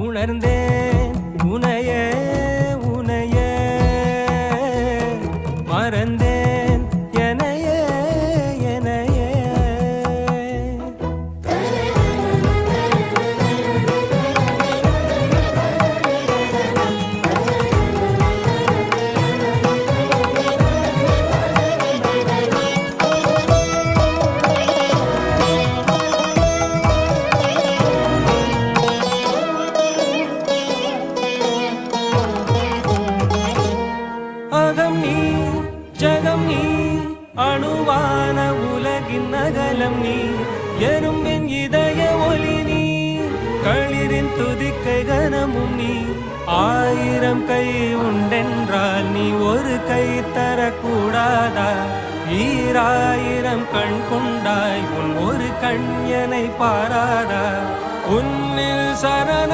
உணர்ந்தேன் உனையே உனையே மறந்தேன் எனையே எனையே. அகம் நீ ஜகம் நீ அணுவான உலகின் அகலம் நீ எறும்பின் இதய ஒளி நீ களிரின் துதிக்கை கனமும் நீ. 1000 கை உண்டென்றால் நீ ஒரு கை தரக்கூடாதா? 1000 கண் கொண்டாய் உன் ஒரு கண் எனை பாராதா? உன்னில் சரண